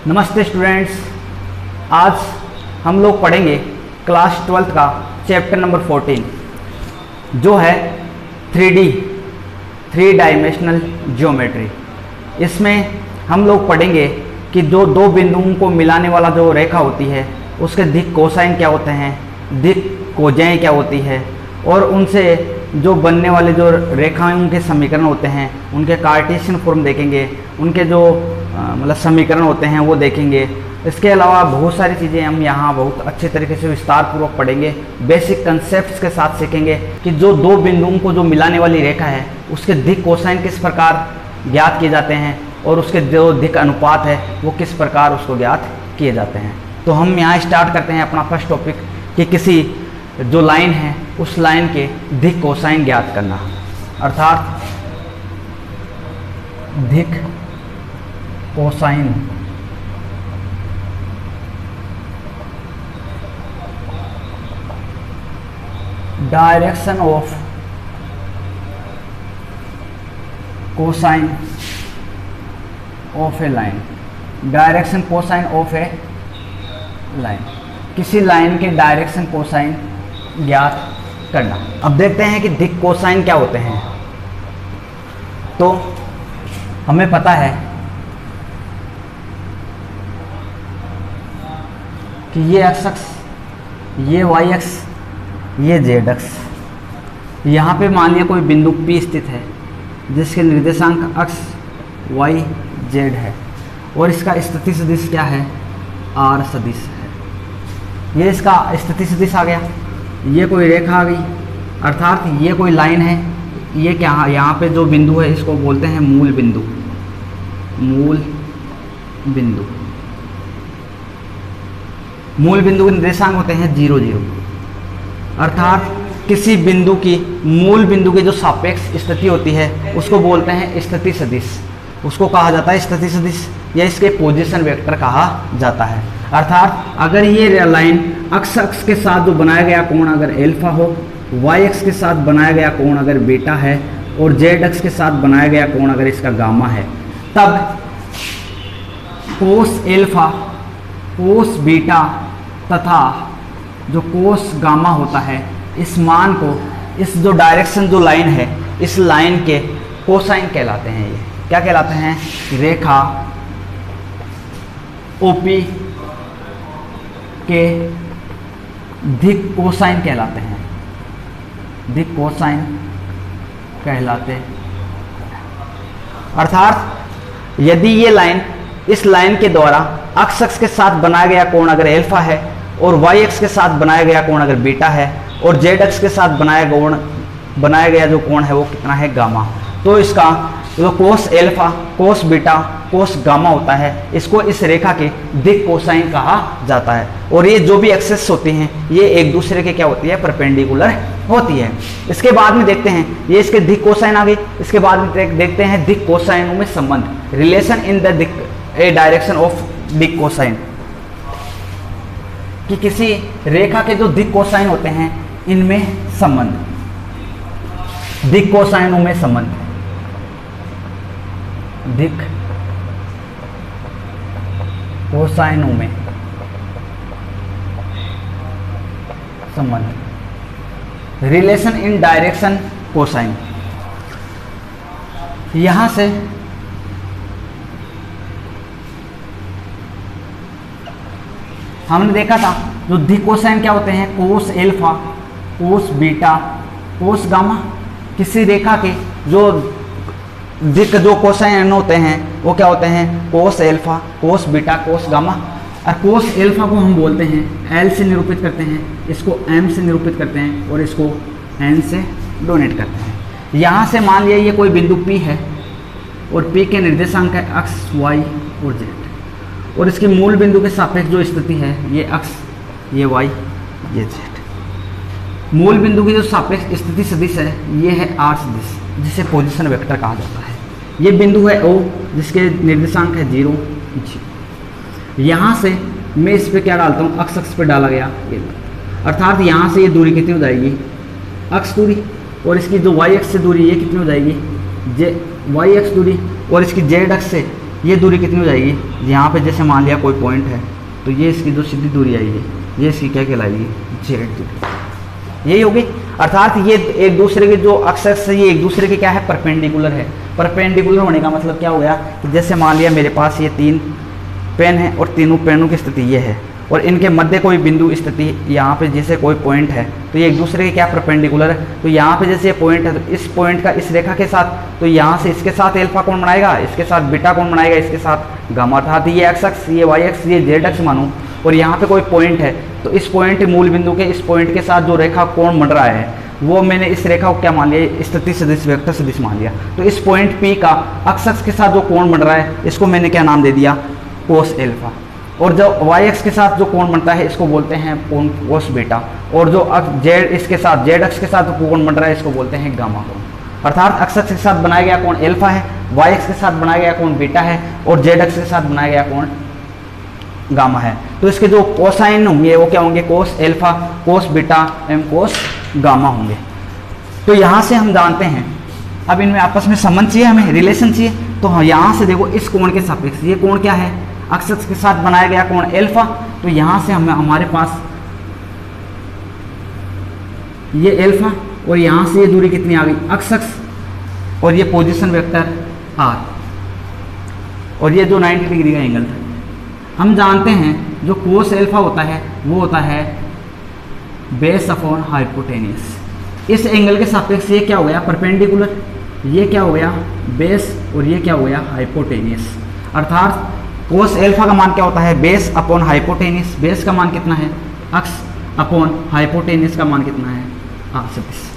नमस्ते स्टूडेंट्स, आज हम लोग पढ़ेंगे क्लास 12th का चैप्टर नंबर 14 जो है 3D थ्री डायमेंशनल ज्योमेट्री। इसमें हम लोग पढ़ेंगे कि जो दो बिंदुओं को मिलाने वाला जो रेखा होती है उसके दिक् कोसाइन क्या होते हैं, दिक् कोजाएँ क्या होती है, और उनसे जो बनने वाले जो रेखाओं के समीकरण होते हैं उनके कार्टेशियन फॉर्म देखेंगे, उनके जो मतलब समीकरण होते हैं वो देखेंगे। इसके अलावा बहुत सारी चीज़ें हम यहाँ बहुत अच्छे तरीके से विस्तार पूर्वक पढ़ेंगे। बेसिक कंसेप्ट्स के साथ सीखेंगे कि जो दो बिंदुओं को जो मिलाने वाली रेखा है उसके दिक् कोसाइन किस प्रकार ज्ञात किए जाते हैं और उसके जो दिक् अनुपात है वो किस प्रकार उसको ज्ञात किए जाते हैं। तो हम यहाँ स्टार्ट करते हैं अपना फर्स्ट टॉपिक कि किसी जो लाइन है उस लाइन के दिक् कोसाइन ज्ञात करना, अर्थात दिक् cosine direction of cosine of A line, direction cosine of A line, किसी लाइन के डायरेक्शन कोसाइन ज्ञात करना। अब देखते हैं कि दिक् कोसाइन क्या होते हैं। तो हमें पता है कि ये एक्स अक्ष, ये वाई अक्ष, ये जेड अक्ष, यहाँ पे मान लिया कोई बिंदु P स्थित है जिसके निर्देशांक अक्ष वाई जेड है और इसका स्थिति सदिश क्या है, आर सदिश है। ये इसका स्थिति सदिश आ गया, ये कोई रेखा आ गई, अर्थात ये कोई लाइन है। ये क्या, यहाँ पे जो बिंदु है इसको बोलते हैं मूल बिंदु, मूल बिंदु। मूल बिंदु के निर्देशांक होते हैं 0 0, अर्थात किसी बिंदु की मूल बिंदु के जो सापेक्ष स्थिति होती है उसको बोलते हैं स्थिति सदिश, उसको कहा जाता है स्थिति सदिश या इसके पोजीशन वेक्टर कहा जाता है। अर्थात अगर ये लाइन अक्ष अक्ष के साथ जो बनाया गया कोण अगर एल्फा हो, वाई अक्ष के साथ बनाया गया कोण अगर बीटा है और जेड अक्ष के साथ बनाया गया कोण अगर इसका गामा है, तब कोस एल्फा, कोस बीटा तथा जो कोस गामा होता है इस मान को, इस जो डायरेक्शन जो लाइन है इस लाइन के कोसाइन कहलाते हैं। ये क्या कहलाते हैं, रेखा OP के दिक् कोसाइन कहलाते हैं, दिक् कोसाइन कहलाते हैं। अर्थात यदि ये लाइन, इस लाइन के द्वारा अक्ष अक्ष के साथ बनाया गया कोण अगर एल्फा है और वाई अक्ष के साथ बनाया गया कोण अगर बीटा है और जेड अक्ष के साथ बनाया गया जो कोण है वो कितना है, गामा, तो इसका जो कोस alpha, cos beta, cos gamma होता है इसको इस रेखा के दिक् कोसाइन कहा जाता है। और ये जो भी एक्सेस होती हैं ये एक दूसरे के क्या होती है, परपेंडिकुलर होती है। इसके बाद में देखते हैं, ये इसके दिक् कोसाइन आ गई। इसके बाद में देखते हैं दिक् कोसाइनों में संबंध, relation in the A direction of दिक् कोसाइन, कि किसी रेखा के जो दिक् कोसाइन होते हैं इनमें संबंध, दिक् कोसाइनों में संबंध, दिक् कोसाइनों में संबंध, रिलेशन इन डायरेक्शन कोसाइन। यहां से हमने देखा था जो दिक् कोसाइन क्या होते हैं, कोस alpha, cos beta, cos gamma. किसी रेखा के जो दिक् जो कोसाइन होते हैं वो क्या होते हैं, कोस alpha, cos beta, cos gamma. और कोस एल्फा को हम बोलते हैं L से निरूपित करते हैं, इसको M से निरूपित करते हैं और इसको N से डोनेट करते हैं। यहाँ से मान लिया ये कोई बिंदु P है और P के निर्देशांक है अक्ष Y और Z, और इसके मूल बिंदु के सापेक्ष जो स्थिति है ये अक्ष, ये Y, ये Z। मूल बिंदु की जो सापेक्ष स्थिति सदिश है ये है R सदिश, जिसे पोजीशन वेक्टर कहा जाता है। ये बिंदु है O जिसके निर्देशांक है 0 0। यहाँ से मैं इस पे क्या डालता हूँ, अक्ष अक्ष पे डाला गया ये, अर्थात यहाँ से ये दूरी कितनी हो जाएगी, अक्ष दूरी, और इसकी जो वाई अक्ष से दूरी ये कितनी हो जाएगी, वाई अक्ष दूरी, और इसकी जेड अक्ष से ये दूरी कितनी हो जाएगी, यहाँ पे जैसे मान लिया कोई पॉइंट है तो ये इसकी जो सीधी दूरी आएगी ये इसकी क्या कहलाएगी, जेड दूरी, यही होगी। अर्थात ये एक दूसरे के जो अक्सर ये एक दूसरे के क्या है, परपेंडिकुलर है। परपेंडिकुलर होने का मतलब क्या हो गया कि जैसे मान लिया मेरे पास ये 3 पेन है और तीनों पेनों की स्थिति ये है और इनके मध्य कोई बिंदु स्थिति यहाँ पे जैसे कोई पॉइंट है तो ये एक दूसरे के क्या परपेंडिकुलर है। तो यहाँ पे जैसे ये पॉइंट है तो इस पॉइंट का इस रेखा के साथ, तो यहाँ से इसके साथ एल्फा कौन बनाएगा, इसके साथ बीटा कौन बनाएगा, इसके साथ गामा। अर्थात ये एक्स अक्ष, ये वाई अक्ष, ये जेड अक्ष मानो और यहाँ पे कोई पॉइंट है तो इस पॉइंट मूल बिंदु के इस पॉइंट के साथ जो रेखा कोण बन रहा है वो मैंने इस रेखा को क्या मान लिया, स्थिति सदिश वेक्टर सदिश मान लिया। तो इस पॉइंट P का अक्ष अक्ष के साथ जो कोण बन रहा है इसको मैंने क्या नाम दे दिया, कोस एल्फा। और जो वाई अक्ष के साथ जो कोण बनता है इसको बोलते हैं कोण कोस बीटा। और जो जेड इसके साथ जेड अक्ष के साथ जो कोण बन रहा है इसको बोलते हैं गामा कोण। अर्थात अक्ष अक्ष के साथ बनाया गया कोण एल्फा है, वाई अक्ष के साथ बनाया गया कोण बीटा है और जेड अक्ष के साथ बनाया गया कोण गामा है। तो इसके जो कोसाइन होंगे वो क्या होंगे, कोस एल्फा, कोस बीटा एवं कोस गामा होंगे। तो यहाँ से हम जानते हैं, अब इनमें आपस में संबंध चाहिए, हमें रिलेशन चाहिए। तो हाँ यहाँ से देखो इस कोण के सापेक्ष ये कोण क्या है, अक्ष के साथ बनाया गया कोण एल्फा। तो यहाँ से हमें हमारे पास ये एल्फा और यहाँ से ये दूरी कितनी आ गई, अक्ष और ये पोजीशन वेक्टर आर और ये जो 90 डिग्री का एंगल था। हम जानते हैं जो कोस एल्फा होता है वो होता है बेस अपॉन हाइपोटेनियस। इस एंगल के सापेक्ष ये क्या हो गया, परपेंडिकुलर, ये क्या हो गया बेस और ये क्या हो गया हाइपोटेनियस। अर्थात कोस एल्फा का मान क्या होता है, बेस अपॉन हाइपोटेनियस। बेस का मान कितना है, अक्ष अपॉन हाइपोटेनियस का मान कितना है, आर सदिश।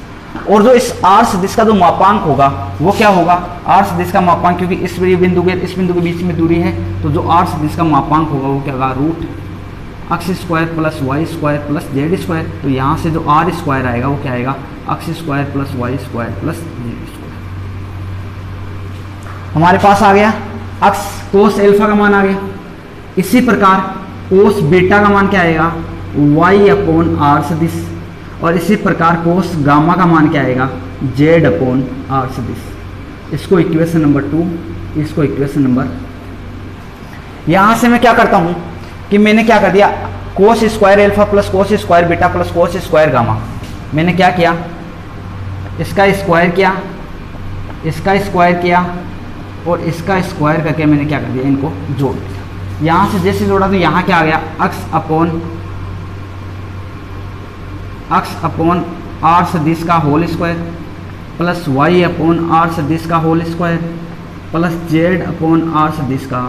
और जो इस आर सदिश का जो मापांक होगा वो क्या होगा, आर सदिश का मापांक, क्योंकि इस बिंदु के बीच में दूरी है तो जो आर सदिश का मापांक होगा वो क्या होगा, root X square plus Y square plus Z square. तो यहाँ से जो आर स्क्वायर आएगा वो क्या आएगा, X square plus Y square plus Z square. हमारे पास आ गया अक्ष कोस एल्फा का मान आ गया। इसी प्रकार कोस बीटा का मान क्या आएगा, वाई अपॉन आर सदिश। और इसी प्रकार कोस गामा का मान क्या आएगा, जेड अपॉन आर सदिश। इसको इक्वेशन नंबर 2, इसको इक्वेशन नंबर। यहां से मैं क्या करता हूं कि मैंने क्या कर दिया, cos square alpha plus cos square beta plus cos square gamma, मैंने क्या किया, इसका स्क्वायर किया, इसका स्क्वायर किया और इसका स्क्वायर करके मैंने क्या कर दिया, इनको जोड़ दिया। यहाँ से जैसे जोड़ा तो यहाँ क्या आ गया, अक्ष अपॉन आर सदिश का whole square plus Y upon R सदिश का whole square plus Z upon R सदिश का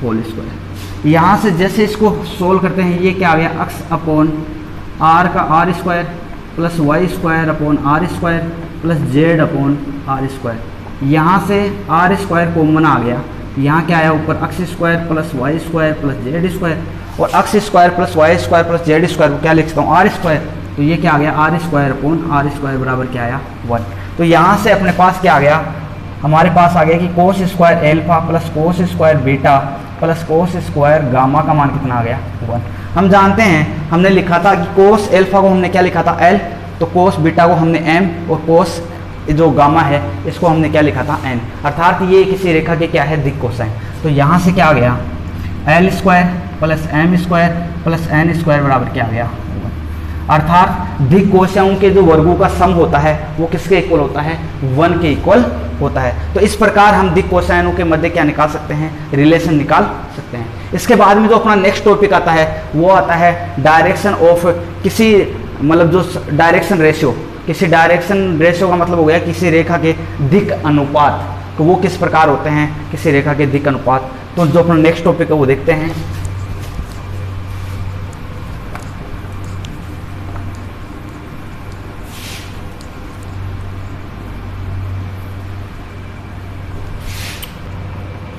होल स्क्वायर। यहाँ से जैसे इसको सोल्व करते हैं ये क्या आ गया, अक्ष अपॉन आर का R square plus Y square upon R square plus Z upon R square. यहाँ से आर स्क्वायर कॉमन आ गया, यहाँ क्या आया ऊपर, X square plus Y square plus Z square. और X square plus Y square plus Z square को क्या लिख सकता हूँ, आर स्क्वायर। तो ये क्या आ गया, R square upon R square बराबर क्या आया, 1। तो यहाँ से अपने पास क्या आ गया, हमारे पास आ गया कि cos square alpha plus cos square beta plus cos square gamma का मान कितना आ गया, 1। हम जानते हैं, हमने लिखा था कि कोस एल्फा को हमने क्या लिखा था, एल, तो कोस बीटा को हमने एम और कोस जो गामा है इसको हमने क्या लिखा था, एन। अर्थात ये किसी रेखा के क्या है, दिक् कोसाइन। तो यहाँ से क्या आ गया, L square plus M square plus N square बराबर क्या आ गया, 1। अर्थात दिक् कोसाओं के जो वर्गों का सम होता है वो किसके इक्वल होता है, 1 के इक्वल होता है। तो इस प्रकार हम दिक् कोसाइनों के मध्य क्या निकाल सकते हैं, रिलेशन निकाल सकते हैं। इसके बाद में जो अपना नेक्स्ट टॉपिक आता है वो आता है डायरेक्शन ऑफ किसी, मतलब जो डायरेक्शन रेशियो, किसी डायरेक्शन रेशियो का मतलब हो गया किसी रेखा के दिक् अनुपात, तो वो किस प्रकार होते हैं किसी रेखा के दिक् अनुपात। तो जो अपना नेक्स्ट टॉपिक है वो देखते हैं।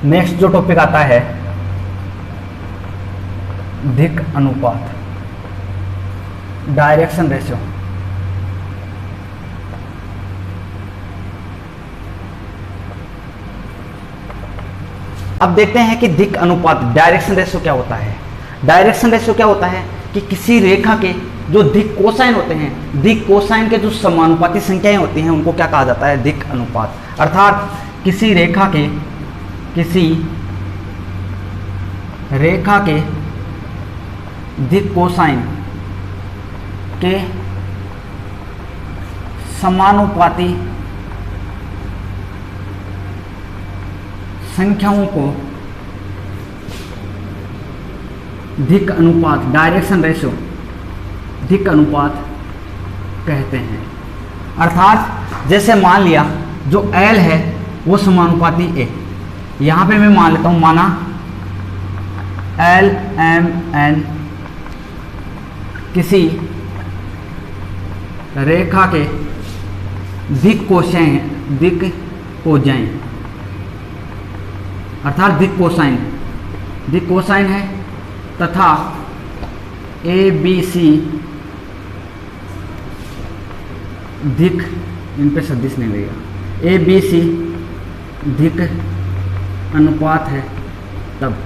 नेक्स्ट जो टॉपिक आता है दिक् अनुपात, डायरेक्शन रेशियो। अब देखते हैं कि दिक् अनुपात, डायरेक्शन रेशियो क्या होता है। डायरेक्शन रेशियो क्या होता है कि किसी रेखा के जो दिक् कोसाइन होते हैं, दिक् कोसाइन के जो समानुपाती संख्याएं होती हैं उनको क्या कहा जाता है, दिक् अनुपात। अर्थात किसी रेखा के किसी रेखा के दिक् कोसाइन के समानुपाती संख्याओं को दिक् अनुपात, डायरेक्शन रेशियो, दिक् अनुपात कहते हैं। अर्थात जैसे मान लिया जो L है वो समानुपाती A, यहाँ पे मैं मान लेता हूँ, माना L M N किसी रेखा के दिक् कोसाइन अर्थात दिक् कोसाइन है तथा ABC दिक्, इन पे सदिश नहीं लगेगा, ABC दिक् अनुपात है, तब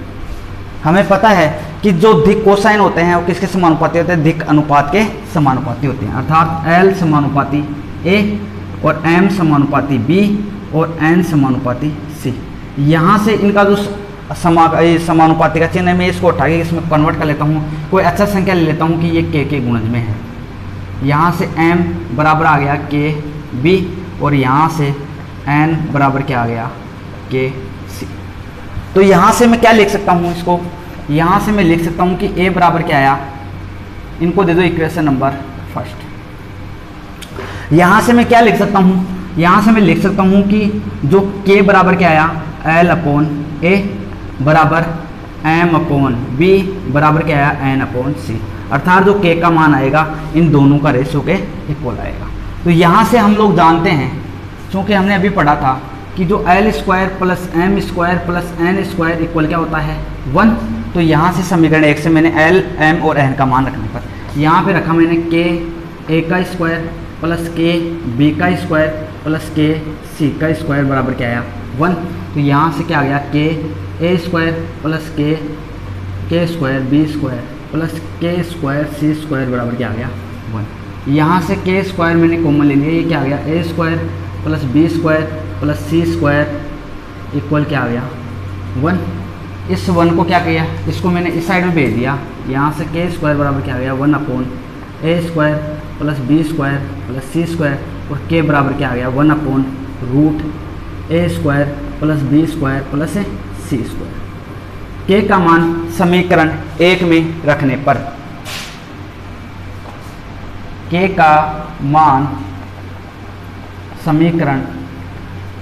हमें पता है कि जो दिक् कोसाइन होते हैं वो किसके समानुपाती होते हैं, दिक् अनुपात के समानुपाती होते हैं। अर्थात L समानुपाती A और M समानुपाती B और N समानुपाती C। यहाँ से इनका जो समानुपाती का चिन्ह है, मैं इसको उठा के इसमें कन्वर्ट कर लेता हूँ, कोई अच्छा संख्या ले लेता हूँ कि ये K के गुणज में है। यहाँ से M बराबर आ गया K B और यहाँ से N बराबर क्या आ गया K C। तो यहाँ से मैं क्या लिख सकता हूँ, इसको यहाँ से मैं लिख सकता हूँ कि A बराबर क्या आया, इनको दे दो इक्वेशन नंबर फर्स्ट। यहाँ से मैं क्या लिख सकता हूँ, यहाँ से मैं लिख सकता हूँ कि जो K बराबर क्या आया, L अपॉन A बराबर M अपॉन B बराबर क्या आया, N अपॉन C। अर्थात जो K का मान आएगा इन दोनों का रेशियो के इक्वल आएगा। तो यहाँ से हम लोग जानते हैं, क्योंकि हमने अभी पढ़ा था कि जो L square plus M square plus N square equal क्या होता है 1। तो यहाँ से समीकरण 1 से मैंने L M और N का मान रखने पर यहाँ पे रखा मैंने K A का स्क्वायर प्लस K B का स्क्वायर प्लस K C का स्क्वायर बराबर क्या आया 1। तो यहाँ से क्या आ गया K A square plus K square B square plus K square C square बराबर क्या आ गया 1। यहाँ से K स्क्वायर मैंने कॉमन ले लिया, ये क्या आ गया A square plus B square plus C square equal क्या आ गया 1। इस 1 को क्या किया, इसको मैंने इस साइड में भेज दिया, यहाँ से K स्क्वायर बराबर क्या आ गया 1 upon A square plus B square plus C square और K बराबर क्या आ गया 1 upon root A square plus B square plus C square. K का मान समीकरण 1 में रखने पर, K का मान समीकरण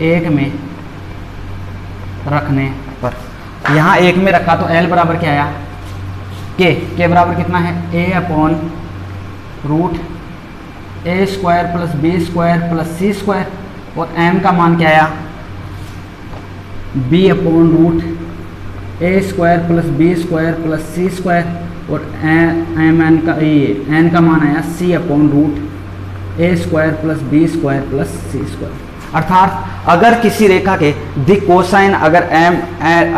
1 में रखने पर, यहाँ 1 में रखा तो L बराबर क्या आया K बराबर कितना है A upon root A square plus B square plus C square और M का मान क्या आया B upon root A square plus B square plus C square और N का मान आया C upon root A square plus B square plus C square. अर्थात अगर किसी रेखा के दिक् कोसाइन अगर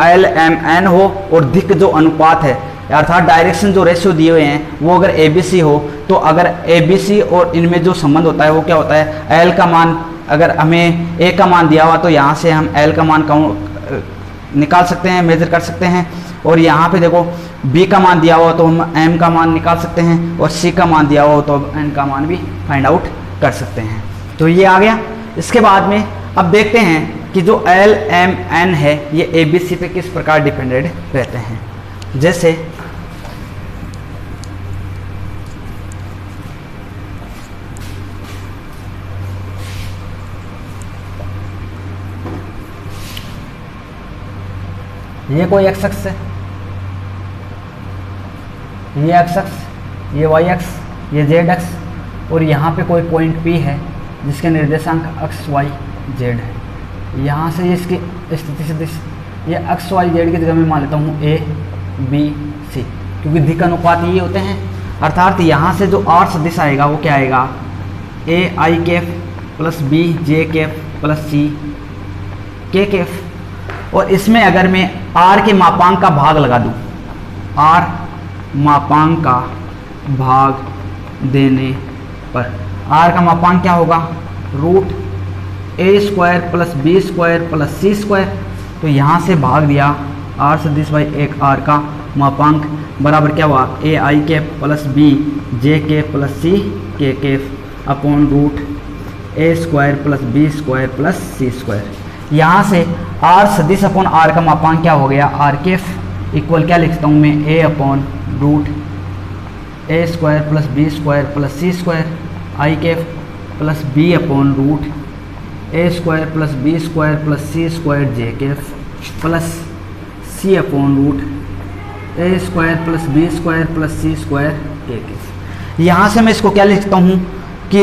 L M N हो और दिक् जो अनुपात है अर्थात डायरेक्शन जो रेशियो दिए हुए हैं वो अगर ABC हो, तो अगर ABC और इनमें जो संबंध होता है वो क्या होता है, L का मान अगर हमें A का मान दिया हुआ तो यहाँ से हम L का मान निकाल सकते हैं, मेजर कर सकते हैं। और यहाँ पे देखो B का मान दिया हुआ तो हम M का मान निकाल सकते हैं और C का मान दिया हुआ तो N का मान भी फाइंड आउट कर सकते हैं। तो ये आ गया। इसके बाद में अब देखते हैं कि जो L M N है ये ABC पे किस प्रकार डिपेंडेंट रहते हैं। जैसे ये कोई एक्स अक्ष है, ये एक्स अक्ष, ये वाई अक्ष, ये जेड अक्ष और यहाँ पे कोई पॉइंट P है जिसके निर्देशांक अक्ष वाई जेड है। यहाँ से इसकी स्थिति सदिश ये अक्ष वाई जेड की जगह मैं मान लेता हूँ A B C, क्योंकि दिक् अनुपात ये होते हैं। अर्थात यहाँ से जो R सदिश आएगा वो क्या आएगा A I Kaif plus B J Kaif plus C K Kaif. और इसमें अगर मैं R के मापांक का भाग लगा दूं, R मापांक का भाग देने पर R का मापांक क्या होगा root A square plus B square plus C square. तो तो यहाँ से भाग दिया r सदिश बाई एक r का मापांक बराबर क्या हुआ a i cap plus b j cap plus c k cap upon root a square plus b square plus c square. यहाँ से r सदिश अपॉन r का मापांक क्या हो गया r कैप इक्वल क्या लिखता हूँ मैं a upon root a square plus b square plus c square i cap plus b upon root a square plus b square plus c square j cap plus c upon root a square plus b square plus c square k cap. यहाँ से मैं इसको क्या लिखता हूँ कि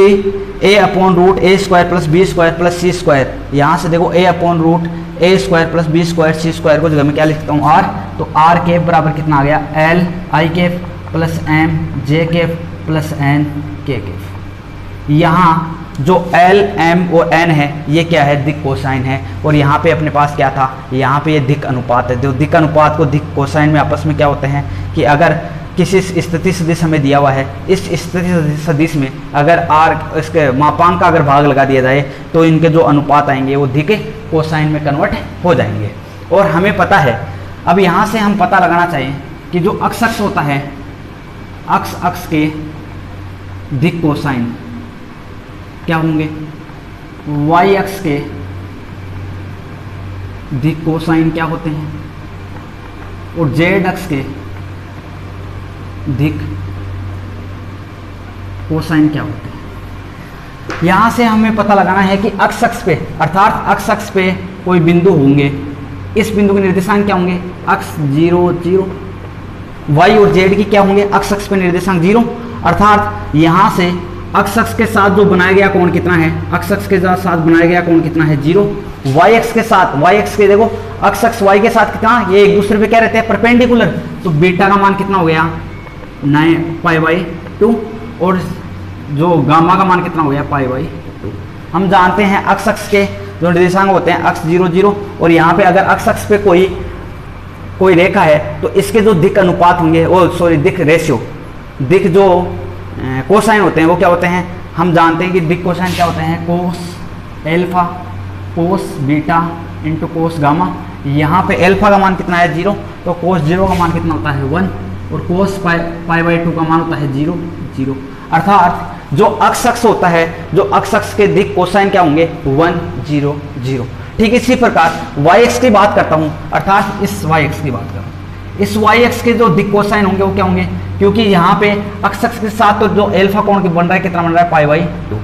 a upon root a square plus b square plus c square. यहाँ से देखो a upon root a square plus b square C square को जगह में क्या लिखता हूँ आर, तो आर कैप बराबर कितना आ गया L I cap plus M J cap plus N K cap. यहाँ जो एल एम और एन है ये क्या है दिक् कोसाइन है, और यहाँ पे अपने पास क्या था यहाँ पे ये दिक् अनुपात है। जो दिक् अनुपात को दिक् कोसाइन में आपस में क्या होते हैं कि अगर किसी स्थिति सदिश हमें दिया हुआ है, इस स्थिति सदिश में अगर आर इसके मापांक का अगर भाग लगा दिया जाए तो इनके जो अनुपात आएंगे वो दिक् कोसाइन में कन्वर्ट हो जाएंगे। और हमें पता है, अब यहाँ से हम पता लगाना चाहिए कि जो अक्ष अक्ष होता है, अक्ष अक्ष के दिक् कोसाइन क्या होंगे, y अक्ष के दिक् कोसाइन क्या होते हैं, और z अक्ष के दिक् कोसाइन क्या होते हैं। यहां से हमें पता लगाना है कि अक्ष अक्ष पे अर्थात अक्ष अक्ष पे कोई बिंदु होंगे, इस बिंदु के निर्देशांक क्या होंगे अक्ष 0 0, y और z की क्या होंगे अक्ष अक्ष पे निर्देशांक 0, अर्थात यहां से अक्ष अक्ष के साथ जो बनाया गया कोण कितना है, अक्ष अक्ष के साथ बनाया गया कोण कितना है 0, y अक्ष के साथ y अक्ष के देखो अक्ष अक्ष y के साथ कितना, ये एक दूसरे पे क्या रहते हैं परपेंडिकुलर, तो बीटा का मान कितना हो गया 9 π/2 और जो गामा का मान कितना हो गया π/2। हम जानते हैं अक्ष अक्ष के जो निर्देशांक होते हैं अक्ष 0 0, और यहाँ पे अगर अक्ष अक्ष पे कोई रेखा है तो इसके जो दिक् अनुपात होंगे वो दिक् रेशियो, दिक् जो कोसाइन होते हैं वो क्या होते हैं, हम जानते हैं कि दिक् कोसाइन क्या होते हैं कोस alpha cos beta into cos gamma. यहाँ पे एल्फा का मान कितना है 0, तो कोस 0 का मान कितना होता है 1, और कोस π/2 का मान होता है 0 0, अर्थात जो अक्ष अक्ष होता है, जो अक्ष अक्ष के दिक् कोसाइन क्या होंगे 1 0 0। ठीक इसी प्रकार y अक्ष की बात करता हूँ, अर्थात इस y अक्ष की बात कर रहा हूँ, इस y अक्ष के जो दिक् कोसाइन होंगे वो क्या होंगे, क्योंकि यहाँ पे अक्ष अक्ष के साथ तो जो एल्फा कोण बन रहा है कितना बन रहा है π/2,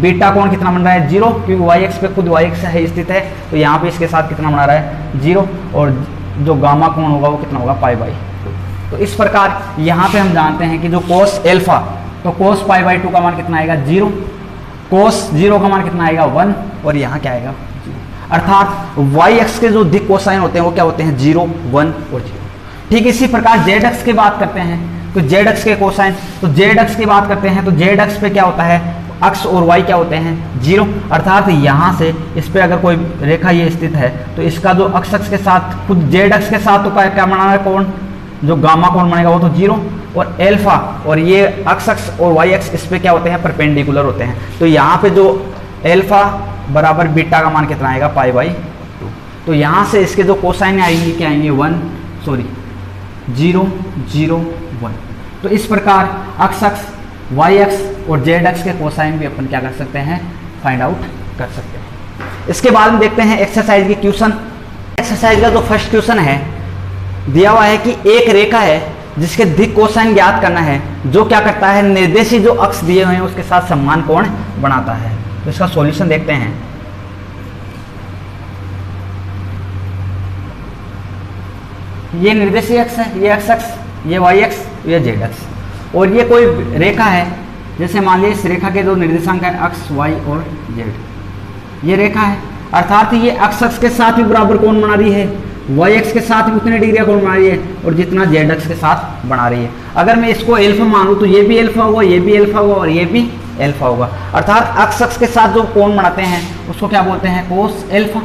बीटा कोण कितना बन रहा है 0, क्योंकि y अक्ष पे खुद y अक्ष है स्थित है, तो यहाँ पे इसके साथ कितना बना रहा है 0, और जो गामा कोण होगा वो कितना होगा π/2। तो इस प्रकार यहाँ पे हम जानते हैं कि जो कोस एल्फा, तो कोस π/2 का मान कितना आएगा 0, कोस 0 का मान कितना आएगा 1, और यहाँ क्या आएगा 0, अर्थात y अक्ष के जो दिक् कोसाइन होते हैं वो क्या होते हैं 0 1 और 0। ठीक इसी प्रकार z अक्ष की बात करते हैं, तो z अक्ष के कोसाइन, तो z अक्ष की बात करते हैं तो z अक्ष पे क्या होता है अक्ष और y क्या होते हैं 0, अर्थात यहाँ से इस पे अगर कोई रेखा ये स्थित है तो इसका जो अक्ष अक्ष के साथ खुद z अक्ष के साथ तो क्या बना है कोण, जो गामा कोण बनेगा वो तो 0, और एल्फा और ये अक्ष अक्ष और y अक्ष इस पे क्या होते हैं परपेंडिकुलर होते हैं, तो यहाँ पे जो एल्फा बराबर बीटा का मान कितना आएगा π/2, तो यहाँ से इसके जो कोसाइन आएंगे क्या आएंगे 0 0 1। तो इस प्रकार अक्ष अक्ष y अक्ष और z अक्ष के कोसाइन भी अपन क्या कर सकते हैं फाइंड आउट कर सकते हैं। इसके बाद में देखते हैं एक्सरसाइज की क्वेश्चन। एक्सरसाइज का जो फर्स्ट क्वेश्चन है दिया हुआ है कि एक रेखा है जिसके दिक् कोसाइन ज्ञात करना है, जो क्या करता है निर्देशी जो अक्ष दिए हुए हैं उसके साथ समान कोण बनाता है। तो इसका सॉल्यूशन देखते हैं। ये निर्देशी अक्ष है, ये x अक्ष, ये y अक्ष, ये z अक्ष, और ये कोई रेखा है, जैसे मान लीजिए इस रेखा के दो निर्देशांक है x y और z, ये रेखा है, अर्थात ये x अक्ष के साथ भी बराबर कोण बना रही है, y अक्ष के साथ भी उतने डिग्री कोण बना रही है, और जितना z अक्ष के साथ बना रही है। अगर मैं इसको एल्फा मानूं तो ये भी एल्फा होगा, ये भी एल्फा होगा, और ये भी एल्फा होगा, अर्थात x अक्ष के साथ जो कोण बनाते हैं उसको क्या बोलते हैं कोस एल्फा,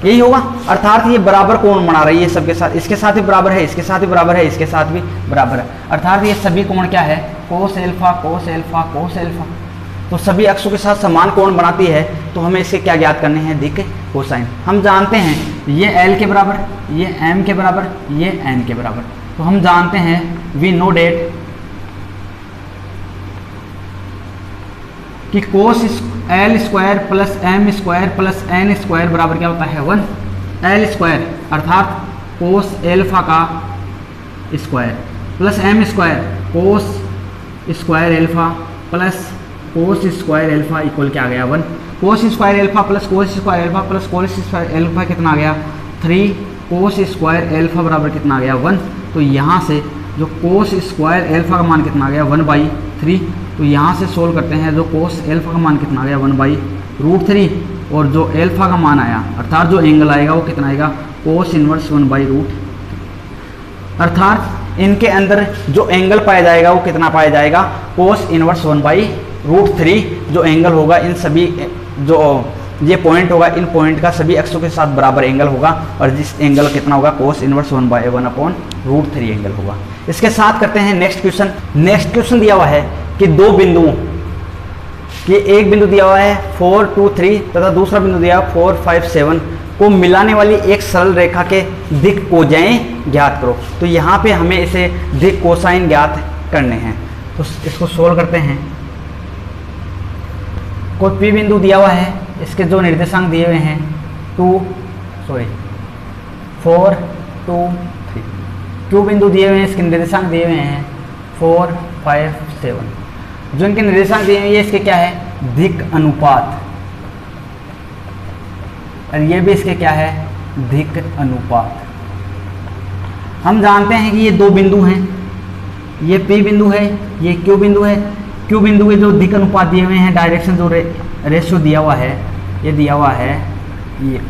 यही होगा। अर्थात ये बराबर कोण बना रही है सबके साथ, इसके साथ भी बराबर है, इसके साथ भी बराबर है, इसके साथ भी बराबर है, अर्थात ये सभी कोण क्या है कोस एल्फा कोस एल्फा कोस एल्फा। तो सभी अक्षों के साथ समान कोण बनाती है, तो हमें इसके क्या ज्ञात करने हैं दिक् कोसाइन। हम जानते हैं ये L के बराबर, ये M के बराबर, ये N के बराबर। तो हम जानते हैं वी नो डेट कि कोस L square plus M square plus N square बराबर क्या होता है 1 L स्क्वायर, अर्थात कोस एल्फा का square plus M square cos square alpha plus cos square alpha equal क्या आ गया 1। Cos square alpha plus cos square alpha plus cos square alpha कितना आ गया 3, कोस स्क्वायर एल्फा बराबर कितना आ गया 1। तो यहाँ से जो कोस स्क्वायर एल्फा का मान कितना आ गया 1/3। तो यहाँ से सोल्व करते हैं, जो कोस एल्फा का मान कितना आ गया 1/√3 और जो एल्फा का मान आया अर्थात जो एंगल आएगा वो कितना आएगा कोस इनवर्स 1/√3। अर्थात इनके अंदर जो एंगल पाया जाएगा वो कितना पाया जाएगा कोस इनवर्स 1/√3। जो एंगल होगा इन सभी जो ये पॉइंट होगा इन पॉइंट का सभी अक्षों के साथ बराबर एंगल होगा और जिस एंगल कितना होगा कोस इनवर्स 1/1/√3 एंगल होगा। इसके साथ करते हैं नेक्स्ट क्वेश्चन। नेक्स्ट क्वेश्चन दिया हुआ है कि दो बिंदुओं कि एक बिंदु दिया हुआ है 4, 2, 3 तथा दूसरा बिंदु दिया हुआ 4, 5, 7 को मिलाने वाली एक सरल रेखा के दिक् कोजाएं ज्ञात करो। तो यहाँ पे हमें इसे दिक् कोसाइन ज्ञात करने हैं। तो इसको सोल्व करते हैं। कोई पी बिंदु दिया हुआ है, इसके जो निर्देशांक दिए हुए हैं 4, 2, 3। क्यू बिंदु दिए हुए हैं, इसके निर्देशांक दिए हुए हैं 4, 5, 7। जो इनके निर्देशांक दिए हुए हैं इसके क्या है दिक् अनुपात, और ये भी इसके क्या है दिक् अनुपात। हम जानते हैं कि ये दो बिंदु हैं, ये पी बिंदु है, ये क्यू बिंदु है। क्यू बिंदु के जो दिक् अनुपात दिए हुए हैं, डायरेक्शन जो रेशियो दिया हुआ है, ये दिया हुआ है ये।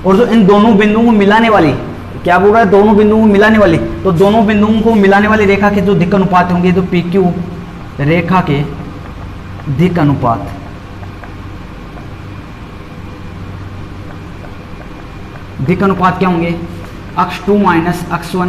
और जो इन दोनों बिंदुओं को मिलाने वाली क्या बोल रहा है दोनों बिंदुओं को मिलाने वाली, तो दोनों बिंदुओं को मिलाने वाली रेखा के जो दिक् अनुपात होंगे, जो पी क्यू रेखा के दिक् अनुपात क्या होंगे अक्ष 2 माइनस अक्ष 1,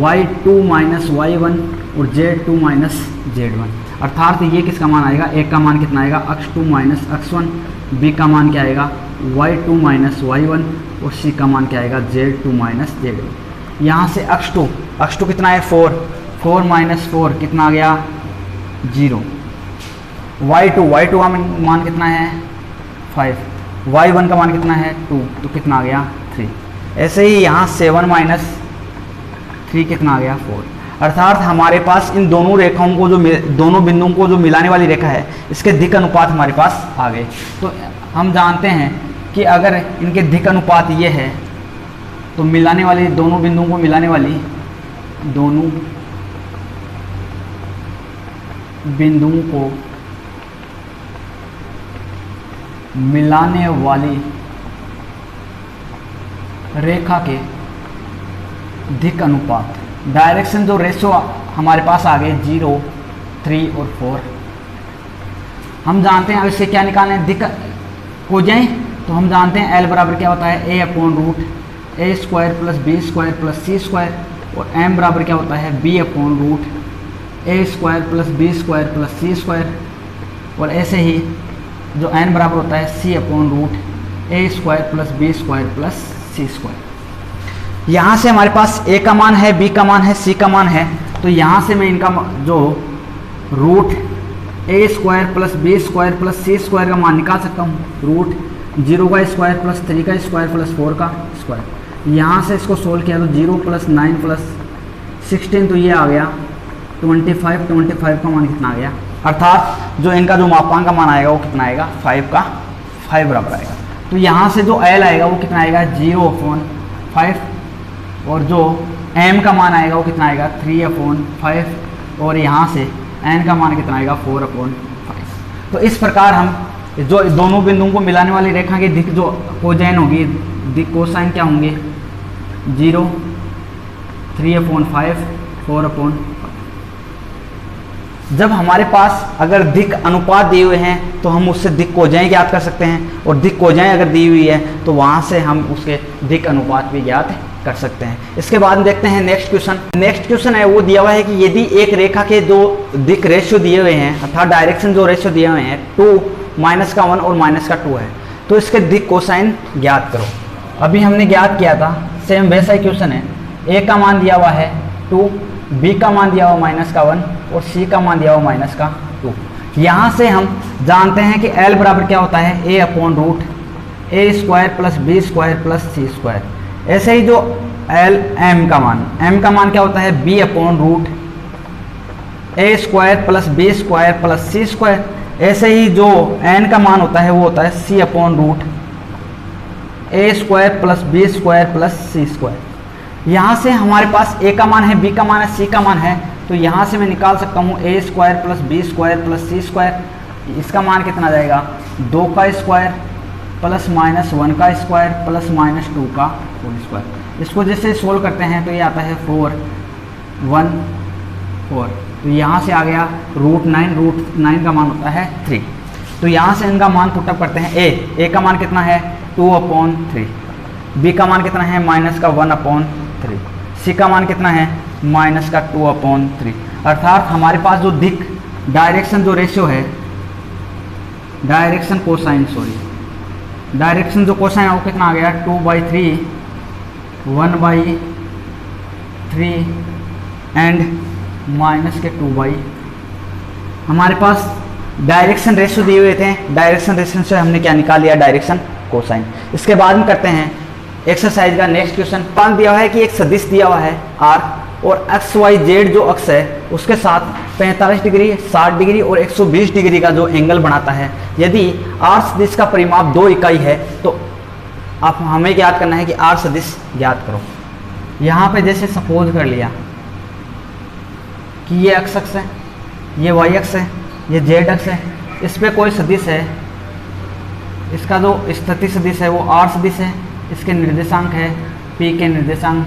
y2 माइनस y1 और z2 माइनस z1। अर्थात ये किसका मान आएगा, एक का मान कितना आएगा अक्ष 2 माइनस अक्ष 1, बी का मान क्या आएगा y2 माइनस y1 और सी का मान क्या आएगा z2 माइनस z1। यहाँ से अक्ष 2 कितना है 4 माइनस 4 कितना आ गया 0। y2 का मान कितना है 5, y1 का मान कितना है 2, तो कितना आ गया 3। ऐसे ही यहाँ 7 माइनस 3 कितना आ गया 4। अर्थात हमारे पास इन दोनों रेखाओं को जो दोनों बिंदुओं को जो मिलाने वाली रेखा है, इसके दिक् अनुपात हमारे पास आ गए। तो हम जानते हैं कि अगर इनके दिक् अनुपात ये है तो मिलाने वाली दोनों बिंदुओं को मिलाने वाली दोनों बिंदुओं को मिलाने वाली रेखा के दिक् अनुपात, डायरेक्शन जो रेशियो हमारे पास आ गए 0, 3 और 4। हम जानते हैं अब इससे क्या निकालना है दिक् कोजाएं, तो हम जानते हैं L बराबर क्या होता है a/√a² plus b² plus c² और m बराबर क्या होता है b/√a² plus b² plus c²। और ऐसे ही जो n बराबर होता है c/√a² plus b² plus c²। यहाँ से हमारे पास a का मान है, b का मान है, c का मान है। तो यहाँ से मैं इनका जो √a² plus b² plus c² का मान निकाल सकता हूँ। √0 का स्क्वायर प्लस 3 का स्क्वायर प्लस 4 का स्क्वायर। यहाँ से इसको सोल्व किया तो 0 प्लस 9 प्लस 16, तो ये आ गया 25 का मान कितना आ गया। अर्थात जो इनका जो मापांक का मान आएगा वो कितना आएगा 5 बराबर आएगा। तो यहाँ से जो L आएगा वो कितना आएगा 0/5 और जो m का मान आएगा वो कितना आएगा 3/5 और यहाँ से n का मान कितना आएगा 4/5। तो इस प्रकार हम जो दोनों बिंदुओं को मिलाने वाली रेखा की दिक् जो कोजाइन होगी, दिक् कोसाइन क्या होंगे 0, 3/5, 4/5। जब हमारे पास अगर दिक् अनुपात दिए हुए हैं तो हम उससे दिक् कोजाएं ज्ञात कर सकते हैं, और दिक् कोजाएं अगर दी हुई है तो वहाँ से हम उसके दिक् अनुपात भी ज्ञात कर सकते हैं। इसके बाद देखते हैं नेक्स्ट क्वेश्चन। नेक्स्ट क्वेश्चन है वो दिया हुआ है कि यदि एक रेखा के दो दिक् रेशियो दिए हुए हैं, अर्थात डायरेक्शन जो रेशियो दिए हुए हैं 2, -1 और -2 है, तो इसके दिक् कोसाइन ज्ञात करो। अभी हमने ज्ञात किया था, सेम वैसा ही क्वेश्चन है। ए का मान दिया हुआ है 2, बी का मान दिया हुआ -1 और सी का मान दिया हुआ -2। यहाँ से हम जानते हैं कि L बराबर क्या होता है, a/√a² + b² + c²। ऐसे ही जो m का मान क्या होता है, b/√a² + b² + c²। ऐसे ही जो n का मान होता है वो होता है c/√a² + b² + c²। यहाँ से हमारे पास a का मान है, b का मान है, c का मान है, तो यहाँ से मैं निकाल सकता हूँ a² + b² + c²। इसका मान कितना जाएगा, 2 का स्क्वायर प्लस -1 का स्क्वायर प्लस -2 का होल स्क्वायर। इसको जैसे सोल्व करते हैं तो ये आता है 4, 1, 4। तो यहाँ से आ गया √9 का मान होता है 3। तो यहाँ से इनका मान पुटअप करते हैं। a का मान कितना है 2/3, b का मान कितना है -1/3, c का मान कितना है -2/3। अर्थात हमारे पास जो डायरेक्शन जो रेशियो है, डायरेक्शन जो कोसाइन है वो कितना आ गया 2/3, 1/3 एंड -2/। हमारे पास डायरेक्शन रेशियो दिए हुए थे, डायरेक्शन रेशियो से हमने क्या निकाल लिया, डायरेक्शन कोसाइन। इसके बाद में करते हैं एक्सरसाइज का नेक्स्ट क्वेश्चन। मान दिया हुआ है कि एक सदिश दिया हुआ है r और XYZ जो अक्ष है उसके साथ 45 डिग्री, 60 डिग्री और 120 डिग्री का जो एंगल बनाता है। यदि r सदिश का परिमाप 2 इकाई है तो आप हमें ज्ञात करना है कि r सदिश ज्ञात करो। यहाँ पे जैसे सपोज कर लिया कि ये x अक्ष है, ये y अक्ष है, ये z अक्ष है, इस पे कोई सदिश है, इसका जो स्थिति सदिश है वो r सदिश है, इसके निर्देशांक है p के निर्देशांक,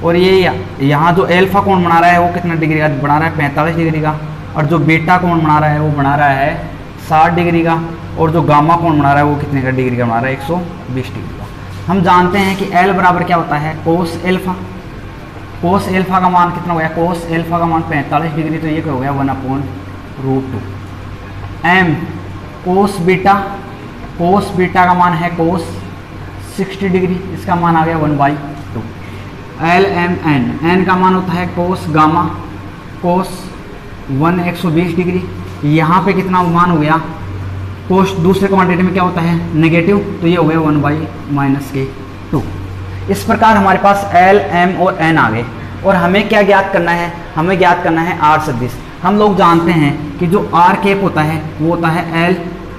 और ये यहाँ जो एल्फा कोण बना रहा है वो कितना डिग्री का बना रहा है, 45 डिग्री का, और जो बीटा कोण बना रहा है वो बना रहा है 60 डिग्री का, और जो गामा कोण बना रहा है वो कितने का डिग्री का बना रहा है, 120 डिग्री का। हम जानते हैं कि L बराबर क्या होता है, कोस एल्फा। कोस एल्फा का मान कितना हो गया, कोस एल्फा का मान 45 डिग्री, तो ये क्या हो गया 1/√2। m cos beta, cos beta का मान है कोस 60 डिग्री, इसका मान आ गया 1/2। LMN, n का मान होता है कोस गामा, कोस 120 डिग्री। यहाँ पे कितना मान हो गया, कोस दूसरे क्वांटिटी में क्या होता है नेगेटिव, तो ये हो गया 1/-2। इस प्रकार हमारे पास L, M और N आ गए। और हमें क्या ज्ञात करना है, हमें ज्ञात करना है R सदिश। हम लोग जानते हैं कि जो R कैप होता है वो होता है L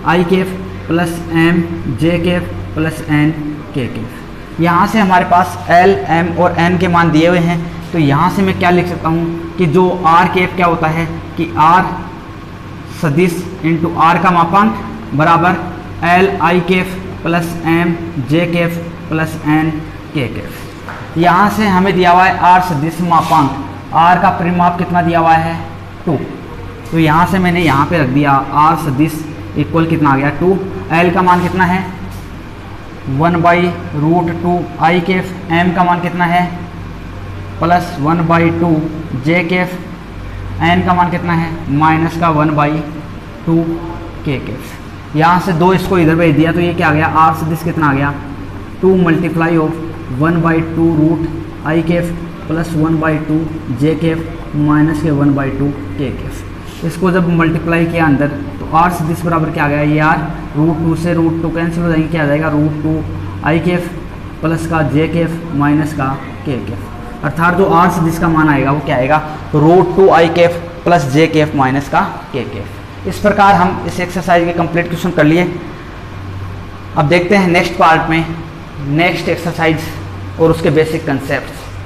I cap plus M J cap plus N K cap. यहाँ से हमारे पास L, M और N के मान दिए हुए हैं, तो यहाँ से मैं क्या लिख सकता हूँ कि जो R कैप क्या होता है कि R सदिश इंटू R का मापांक बराबर L I cap plus M J cap plus N K cap. यहाँ से हमें दिया हुआ है R सदिश मापांक, R का परिमाप कितना दिया हुआ है 2, तो यहाँ से मैंने यहाँ पे रख दिया R सदिश इक्वल कितना आ गया 2। L का मान कितना है 1/√2 I कैफ, M का मान कितना है प्लस 1/2 J कैफ, N का मान कितना है -1/2 K कैफ। यहाँ से 2 इसको इधर भेज दिया तो ये क्या आ गया, R सदिश कितना आ गया 2 × 1/2 √I Kaif plus 1/2 J Kaif minus के 1/2 K कैफ। इसको जब मल्टीप्लाई किया अंदर तो R सदिश बराबर क्या आ गया, ये R √2 से √2 कैंसिल हो जाएंगे, क्या आ जाएगा √2 I कैफ प्लस का J कैफ माइनस का K कैफ। अर्थात जो R सदिश का मान आएगा वो क्या आएगा √2 I Kaif plus J Kaif minus का K कैफ। इस प्रकार हम इस एक्सरसाइज के कंप्लीट क्वेश्चन कर लिए। अब देखते हैं नेक्स्ट पार्ट में नेक्स्ट एक्सरसाइज और उसके बेसिक कंसेप्ट।